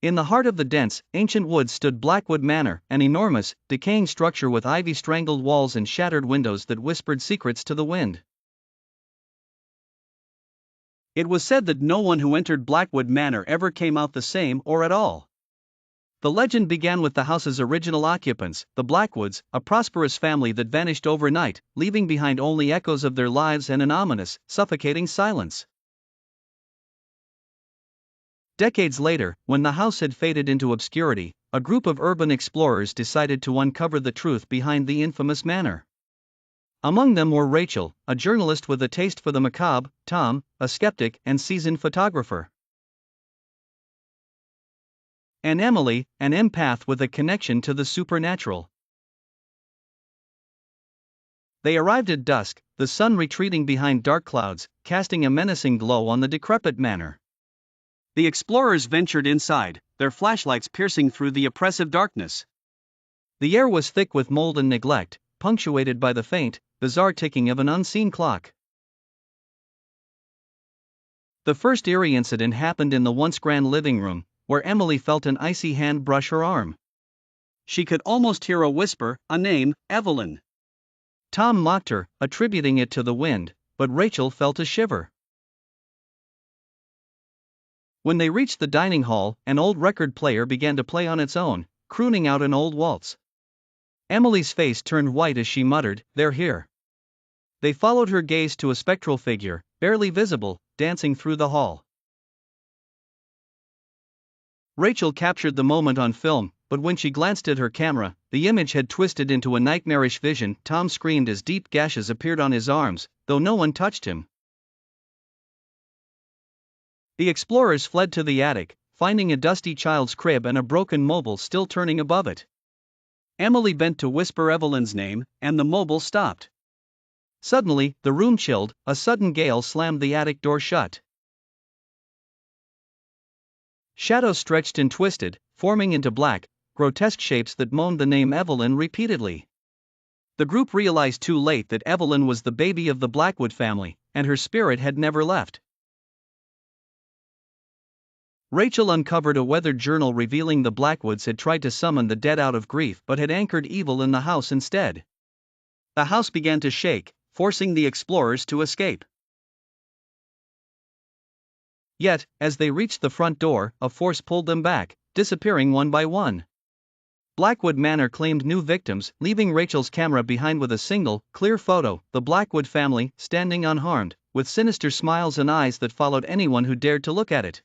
In the heart of the dense, ancient woods stood Blackwood Manor, an enormous, decaying structure with ivy-strangled walls and shattered windows that whispered secrets to the wind. It was said that no one who entered Blackwood Manor ever came out the same or at all. The legend began with the house's original occupants, the Blackwoods, a prosperous family that vanished overnight, leaving behind only echoes of their lives and an ominous, suffocating silence. Decades later, when the house had faded into obscurity, a group of urban explorers decided to uncover the truth behind the infamous manor. Among them were Rachel, a journalist with a taste for the macabre, Tom, a skeptic and seasoned photographer, and Emily, an empath with a connection to the supernatural. They arrived at dusk, the sun retreating behind dark clouds, casting a menacing glow on the decrepit manor. The explorers ventured inside, their flashlights piercing through the oppressive darkness. The air was thick with mold and neglect, punctuated by the faint, bizarre ticking of an unseen clock. The first eerie incident happened in the once grand living room, where Emily felt an icy hand brush her arm. She could almost hear a whisper, a name, Evelyn. Tom mocked her, attributing it to the wind, but Rachel felt a shiver. When they reached the dining hall, an old record player began to play on its own, crooning out an old waltz. Emily's face turned white as she muttered, "They're here." They followed her gaze to a spectral figure, barely visible, dancing through the hall. Rachel captured the moment on film, but when she glanced at her camera, the image had twisted into a nightmarish vision. Tom screamed as deep gashes appeared on his arms, though no one touched him. The explorers fled to the attic, finding a dusty child's crib and a broken mobile still turning above it. Emily bent to whisper Evelyn's name, and the mobile stopped. Suddenly, the room chilled, a sudden gale slammed the attic door shut. Shadows stretched and twisted, forming into black, grotesque shapes that moaned the name Evelyn repeatedly. The group realized too late that Evelyn was the baby of the Blackwood family, and her spirit had never left. Rachel uncovered a weathered journal revealing the Blackwoods had tried to summon the dead out of grief but had anchored evil in the house instead. The house began to shake, forcing the explorers to escape. Yet, as they reached the front door, a force pulled them back, disappearing one by one. Blackwood Manor claimed new victims, leaving Rachel's camera behind with a single, clear photo, the Blackwood family, standing unharmed, with sinister smiles and eyes that followed anyone who dared to look at it.